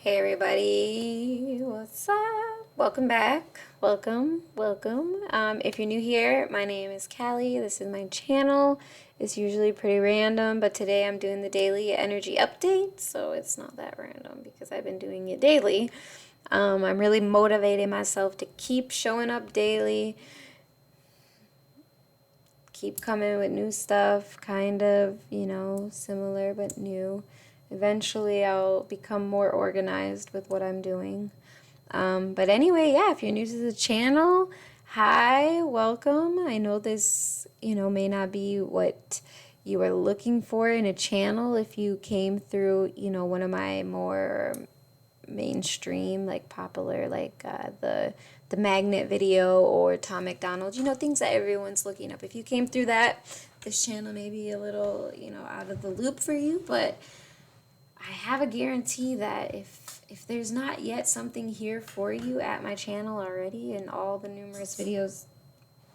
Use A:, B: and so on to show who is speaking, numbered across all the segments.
A: Hey everybody, what's up? Welcome back. Welcome. If you're new here, my name is Callie. This is my channel. It's usually pretty random, but today I'm doing the daily energy update, so it's not that random because I've been doing it daily. I'm really motivating myself to keep showing up daily, keep coming with new stuff, kind of, similar but new. Eventually, I'll become more organized with what I'm doing. But anyway, yeah, if you're new to the channel, hi, welcome. I know this, may not be what you are looking for in a channel if you came through, one of my more mainstream, like popular, like the magnet video or Tom McDonald, things that everyone's looking up. If you came through that, this channel may be a little, out of the loop for you, but I have a guarantee that if there's not yet something here for you at my channel already and all the numerous videos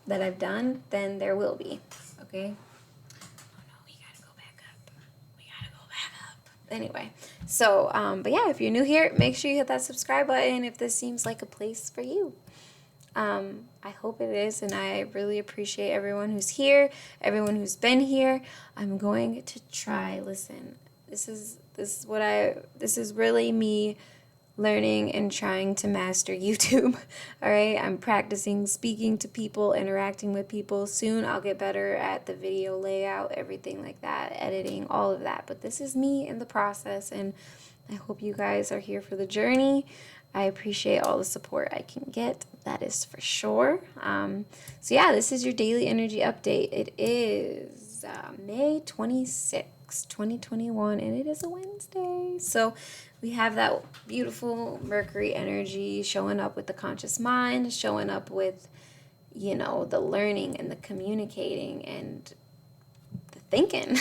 A: that I've done, then there will be. Okay? Oh no, we gotta go back up. We gotta go back up. Anyway, so but yeah, if you're new here, make sure you hit that subscribe button if this seems like a place for you. I hope it is, and I really appreciate everyone who's here, everyone who's been here. I'm going to try. Listen, this is really me learning and trying to master YouTube. All right, I'm practicing speaking to people, interacting with people. Soon I'll get better at the video layout, everything like that, editing, all of that. But this is me in the process, and I hope you guys are here for the journey. I appreciate all the support I can get, that is for sure. So yeah, this is your daily energy update. It is May 26th, 2021, and it is a Wednesday. So we have that beautiful Mercury energy showing up with the conscious mind, showing up with, the learning and the communicating and the thinking.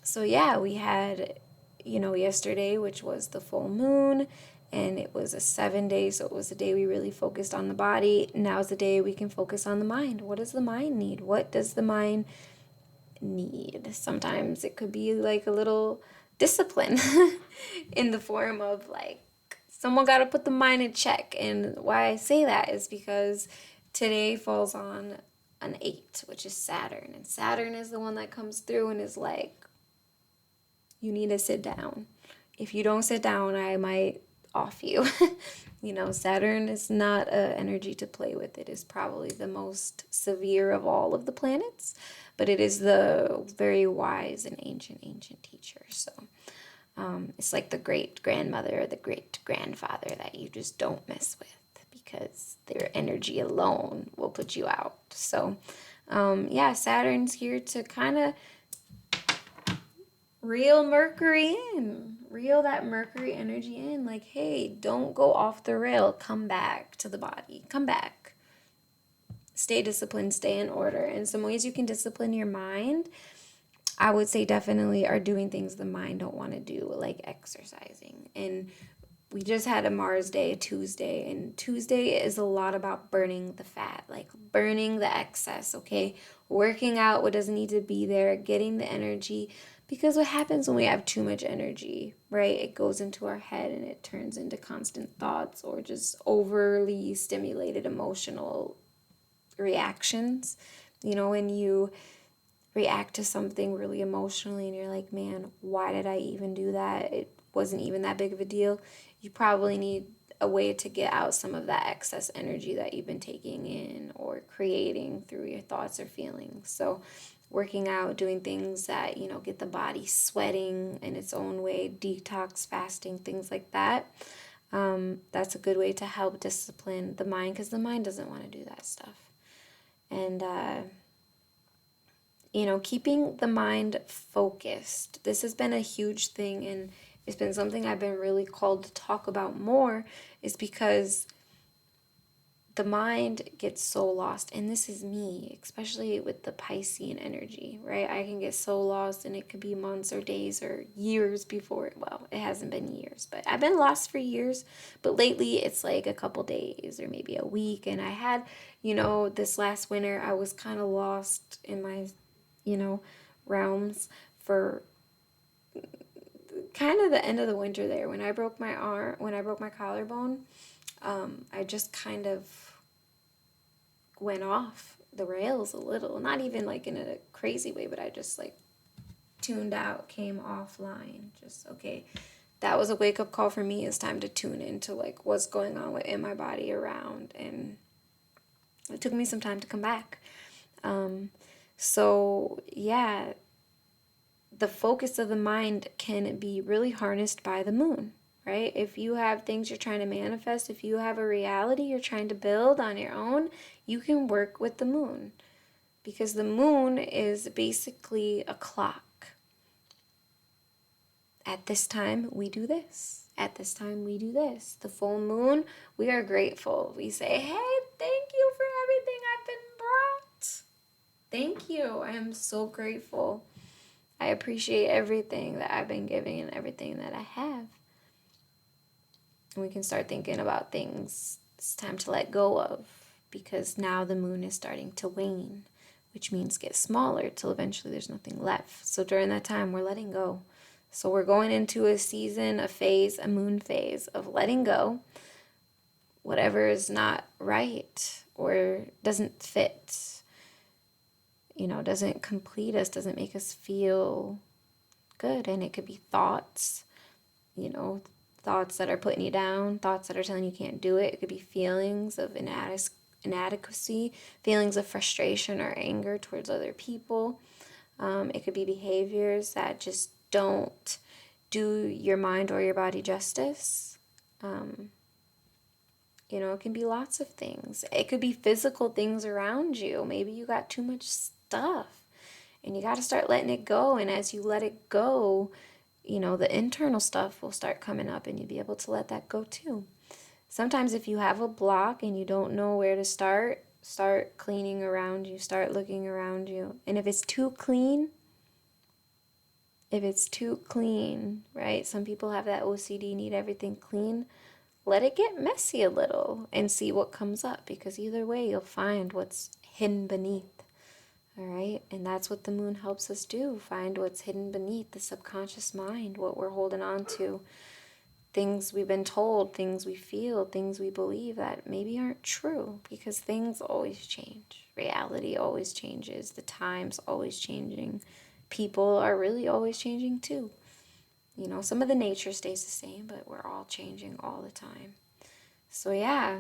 A: So yeah, we had, yesterday, which was the full moon, and it was a 7 day, so it was a day we really focused on the body. Now's the day we can focus on the mind. What does the mind need? What does the mind need? Sometimes it could be like a little discipline in the form of like someone got to put the mind in check. And why I say that is because today falls on an 8, which is Saturn, and Saturn is the one that comes through and is like, you need to sit down. If you don't sit down, I might off you. Saturn is not an energy to play with. It is probably the most severe of all of the planets, but it is the very wise and ancient teacher. So it's like the great grandmother or the great grandfather that you just don't mess with because their energy alone will put you out. So yeah, Saturn's here to kind of reel Mercury in, reel that Mercury energy in. Like, hey, don't go off the rail. Come back to the body. Come back. Stay disciplined, stay in order. And some ways you can discipline your mind, I would say definitely are doing things the mind don't want to do, like exercising. And we just had a Mars day, Tuesday, and Tuesday is a lot about burning the fat, like burning the excess, okay? Working out what doesn't need to be there, getting the energy. Because what happens when we have too much energy, right? It goes into our head and it turns into constant thoughts or just overly stimulated emotional reactions. When you react to something really emotionally and you're like, man, why did I even do that? It wasn't even that big of a deal. You probably need a way to get out some of that excess energy that you've been taking in or creating through your thoughts or feelings. So working out, doing things that, get the body sweating in its own way, detox, fasting, things like that. That's a good way to help discipline the mind because the mind doesn't want to do that stuff. And, keeping the mind focused. This has been a huge thing, and it's been something I've been really called to talk about more, is because the mind gets so lost. And this is me, especially with the Piscean energy, right? I can get so lost, and it could be months or days or years before. Well, it hasn't been years, but I've been lost for years. But lately, it's like a couple days or maybe a week. And I had, this last winter, I was kind of lost in my realms for kind of the end of the winter there, when I broke my collarbone, I just kind of went off the rails a little. Not even like in a crazy way, but I just like tuned out, came offline. Just, okay, that was a wake-up call for me. It's time to tune into like what's going on within my body around, and it took me some time to come back. So yeah, the focus of the mind can be really harnessed by the moon, right? If you have things you're trying to manifest, if you have a reality you're trying to build on your own, you can work with the moon, because the moon is basically a clock. At this time, we do this. At this time, we do this. The full moon, we are grateful. We say, hey, thank you for everything I've been brought. Thank you. I am so grateful. I appreciate everything that I've been given and everything that I have. And we can start thinking about things it's time to let go of, because now the moon is starting to wane, which means get smaller till eventually there's nothing left. So during that time, we're letting go. So we're going into a season, a phase, a moon phase of letting go whatever is not right or doesn't fit, doesn't complete us, doesn't make us feel good. And it could be thoughts, thoughts that are putting you down, thoughts that are telling you can't do it. It could be feelings of inadequacy, feelings of frustration or anger towards other people. It could be behaviors that just don't do your mind or your body justice. It can be lots of things. It could be physical things around you. Maybe you got too much stuff and you got to start letting it go. And as you let it go, the internal stuff will start coming up and you'll be able to let that go too. Sometimes if you have a block and you don't know where to start cleaning around you, start looking around you. And if it's too clean, right? Some people have that OCD, need everything clean. Let it get messy a little and see what comes up, because either way you'll find what's hidden beneath. All right? And that's what the moon helps us do, find what's hidden beneath the subconscious mind, what we're holding on to, things we've been told, things we feel, things we believe that maybe aren't true, because things always change. Reality always changes. The time's always changing. People are really always changing too. Some of the nature stays the same, but we're all changing all the time. So yeah,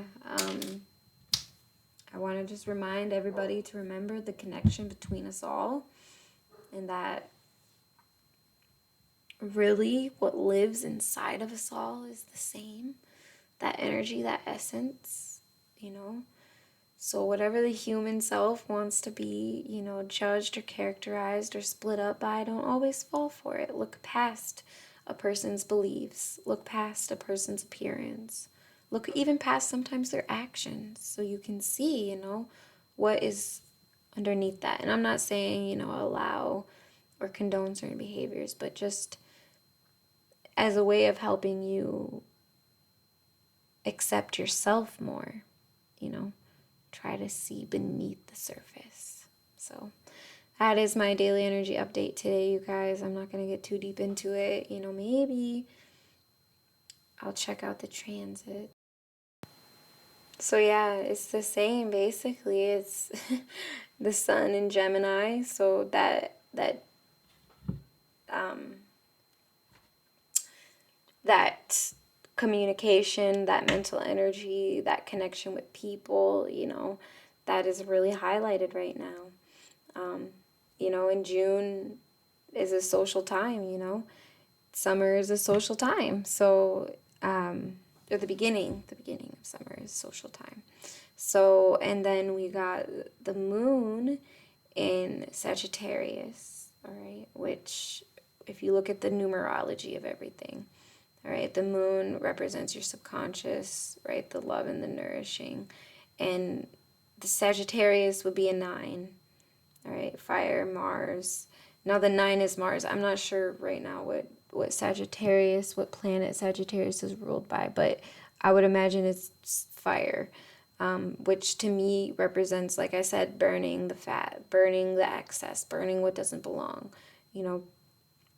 A: I want to just remind everybody to remember the connection between us all, and that really what lives inside of us all is the same. That energy, that essence, So whatever the human self wants to be, judged or characterized or split up by, don't always fall for it. Look past a person's beliefs. Look past a person's appearance. Look even past sometimes their actions, so you can see, what is underneath that. And I'm not saying, allow or condone certain behaviors, but just as a way of helping you accept yourself more, try to see beneath the surface. So that is my daily energy update today, you guys. I'm not going to get too deep into it. Maybe I'll check out the transit. So yeah, it's the same basically. It's the sun in Gemini, so that communication, that mental energy, that connection with people, that is really highlighted right now. In June is a social time, summer is a social time. So, or the beginning of summer is social time. So, and then we got the moon in Sagittarius, all right, which if you look at the numerology of everything, all right, the moon represents your subconscious, right, the love and the nourishing, and the Sagittarius would be a 9, all right, fire, Mars. Now the 9 is Mars. I'm not sure right now what planet Sagittarius is ruled by, but I would imagine it's fire, which to me represents, like I said, burning the fat, burning the excess, burning what doesn't belong,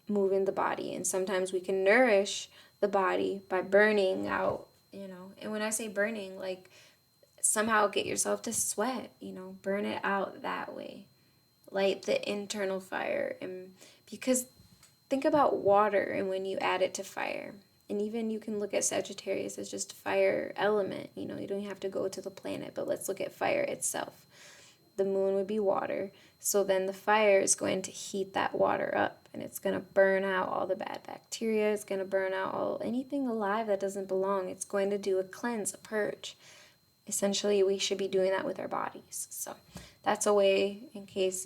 A: moving the body. And sometimes we can nourish the body by burning out, And when I say burning, like somehow get yourself to sweat, burn it out that way. Light the internal fire. And because think about water and when you add it to fire. And even you can look at Sagittarius as just fire element. You don't have to go to the planet, but let's look at fire itself. The moon would be water. So then the fire is going to heat that water up and it's going to burn out all the bad bacteria. It's going to burn out anything alive that doesn't belong. It's going to do a cleanse, a purge. Essentially, we should be doing that with our bodies. So that's a way in case,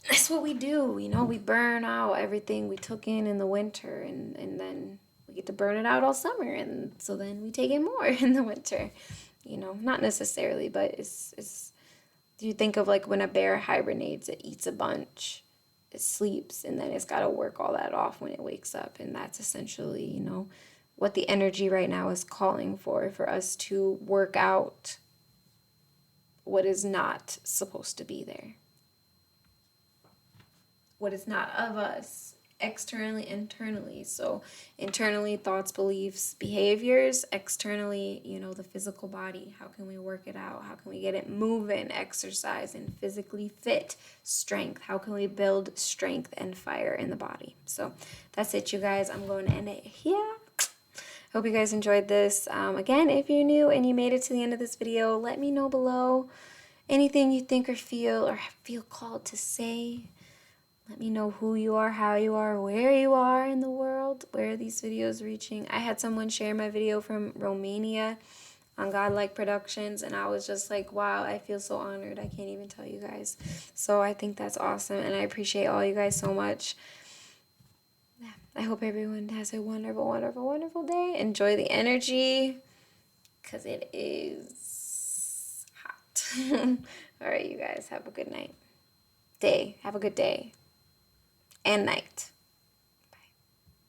A: that's what we do. We burn out everything we took in the winter and then we get to burn it out all summer. And so then we take in more in the winter. Not necessarily, but it's do you think of like when a bear hibernates, it eats a bunch, it sleeps, and then it's got to work all that off when it wakes up. And that's essentially, what the energy right now is calling for us to work out what is not supposed to be there. What is not of us, externally, internally. So internally, thoughts, beliefs, behaviors. Externally, the physical body. How can we work it out? How can we get it moving, exercising, physically fit, strength? How can we build strength and fire in the body? So that's it, you guys. I'm going to end it here. Hope you guys enjoyed this. Again, if you're new and you made it to the end of this video, let me know below anything you think or feel called to say. Let me know who you are, how you are, where you are in the world, where are these videos reaching. I had someone share my video from Romania on Godlike Productions, and I was just like, wow, I feel so honored. I can't even tell you guys. So I think that's awesome, and I appreciate all you guys so much. Yeah, I hope everyone has a wonderful, wonderful, wonderful day. Enjoy the energy, because it is hot. All right, you guys, have a good night. Have a good day. And night.